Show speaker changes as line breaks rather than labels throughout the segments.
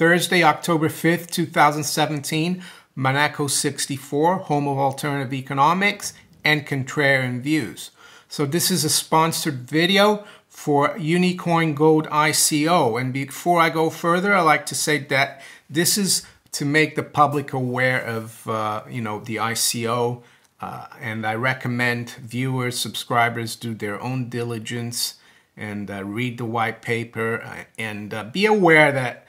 Thursday, October 5th, 2017, Monaco 64, home of alternative economics and contrarian views. So this is a sponsored video for UnikoinGold ICO. And before I go further, I'd like to say that this is to make the public aware of, the ICO. And I recommend viewers, subscribers do their own diligence and read the white paper and be aware that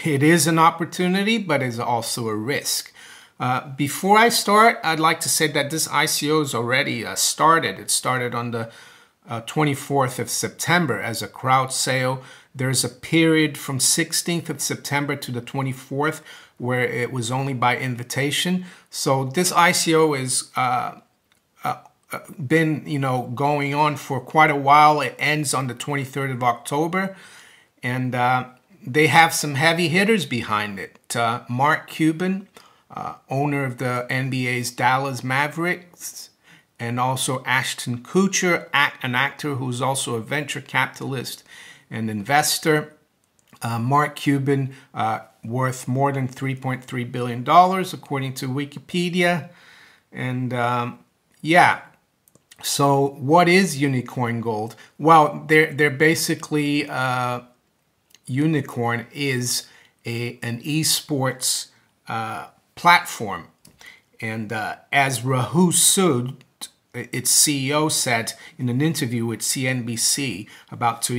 it is an opportunity, but is also a risk. Before I start, I'd like to say that this ICO is already started. It started on the 24th of September as a crowd sale. There's a period from 16th of September to the 24th where it was only by invitation. So this ICO is been going on for quite a while. It ends on the 23rd of October, and they have some heavy hitters behind it. Mark Cuban, owner of the NBA's Dallas Mavericks, and also Ashton Kutcher, an actor who's also a venture capitalist and investor. Mark Cuban, worth more than $3.3 billion, according to Wikipedia. And yeah, so what is UnikoinGold? Well, they're basically, Unicorn is an eSports platform. And as Rahul Sood, its CEO, said in an interview with CNBC about 2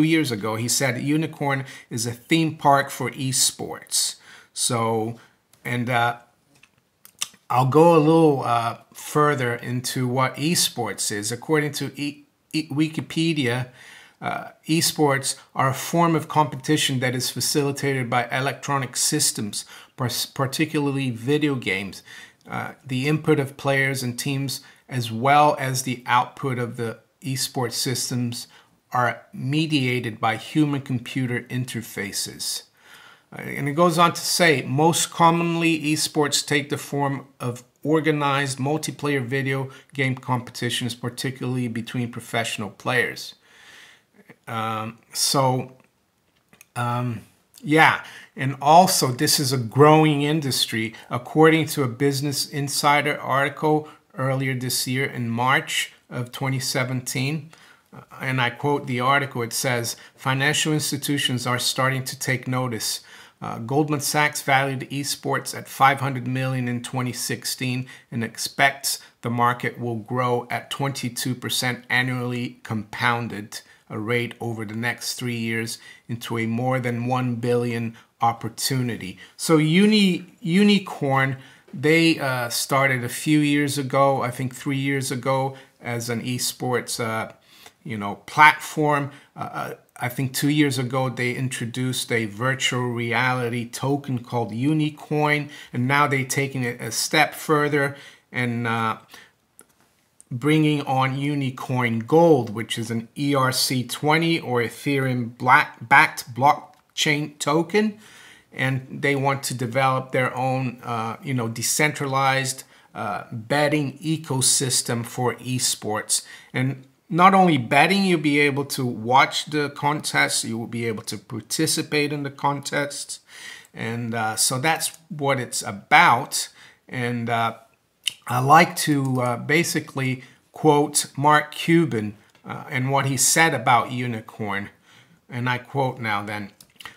years ago, he said Unicorn is a theme park for esports. So, and I'll go a little further into what esports is. According to Wikipedia, esports are a form of competition that is facilitated by electronic systems, particularly video games. The input of players and teams, as well as the output of the esports systems, are mediated by human-computer interfaces. And it goes on to say, most commonly, esports take the form of organized multiplayer video game competitions, particularly between professional players. Yeah, and also this is a growing industry. According to a Business Insider article earlier this year in March of 2017, and I quote the article, it says, financial institutions are starting to take notice. Goldman Sachs valued esports at $500 million in 2016 and expects the market will grow at 22% annually compounded, a rate over the next 3 years, into a more than $1 billion opportunity. So Unicorn, they started a few years ago, I think 3 years ago, as an esports platform. I think 2 years ago they introduced a virtual reality token called UnikoinGold, and now they're taking it a step further and bringing on UnikoinGold, which is an ERC20 or Ethereum-backed blockchain token, and they want to develop their own, decentralized betting ecosystem for esports. And not only betting, you'll be able to watch the contests, you will be able to participate in the contests, and so that's what it's about. And I like to basically quote Mark Cuban and what he said about Unicorn. And I quote now then,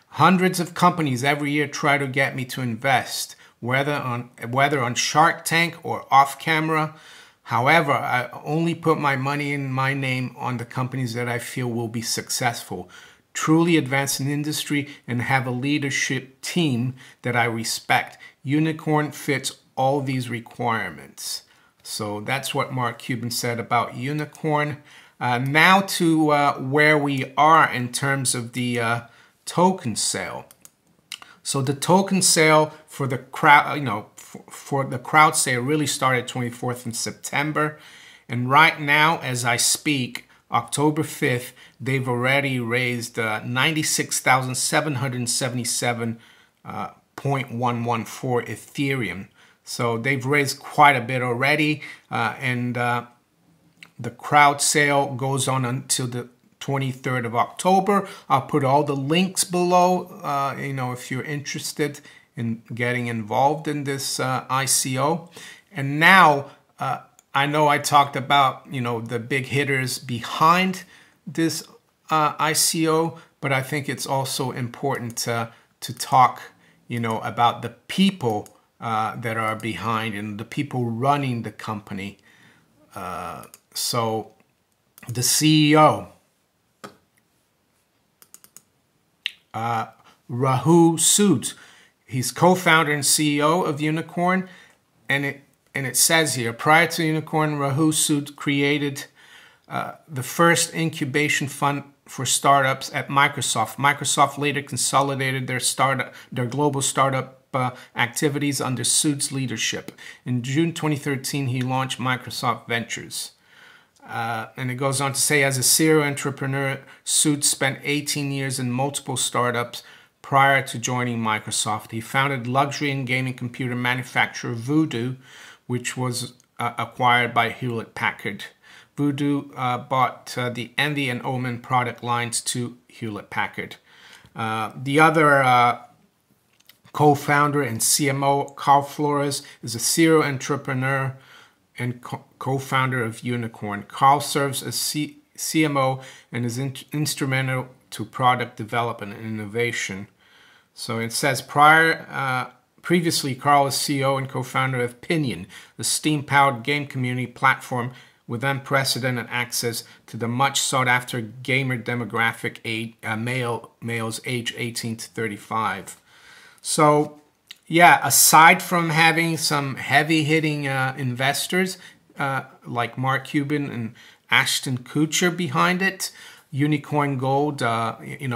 hundreds of companies every year try to get me to invest, whether on Shark Tank or off camera. However, I only put my money in my name on the companies that I feel will be successful, truly advance an industry, and have a leadership team that I respect. Unicorn fits all these requirements. So that's what Mark Cuban said about Unicorn. Now to where we are in terms of the token sale. So the token sale for the crowd, for the crowd sale really started 24th in September. And right now, as I speak, October 5th, they've already raised 96,777.114 Ethereum. So they've raised quite a bit already. And the crowd sale goes on until the 23rd of October. I'll put all the links below, if you're interested in getting involved in this ICO. And now, I know I talked about, the big hitters behind this ICO, but I think it's also important to talk, about the people that are behind and the people running the company. So the CEO, Rahul Sood, he's co-founder and CEO of Unicorn, and it says here, prior to Unicorn, Rahul Sood created the first incubation fund for startups at Microsoft. Microsoft later consolidated their global startup activities under Sood's leadership. In June 2013, he launched Microsoft Ventures. And it goes on to say, as a serial entrepreneur, Sood spent 18 years in multiple startups prior to joining Microsoft. He founded luxury and gaming computer manufacturer Voodoo, which was acquired by Hewlett-Packard. Voodoo bought the Envy and Omen product lines to Hewlett-Packard. The other co-founder and CMO, Carl Flores, is a serial entrepreneur and co-founder of Unicorn. Carl serves as CMO and is instrumental to product development and innovation. So it says previously, Carl was CEO and co-founder of Pinion, the Steam-powered game community platform with unprecedented access to the much sought-after gamer demographic males age 18 to 35. So, yeah, aside from having some heavy-hitting investors like Mark Cuban and Ashton Kutcher behind it, UnikoinGold,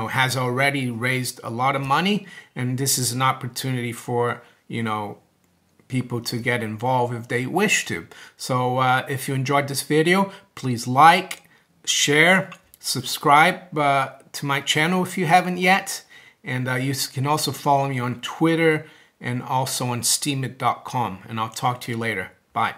has already raised a lot of money, and this is an opportunity for, people to get involved if they wish to. So if you enjoyed this video, please like, share, subscribe to my channel if you haven't yet. And you can also follow me on Twitter and also on steemit.com. And I'll talk to you later. Bye.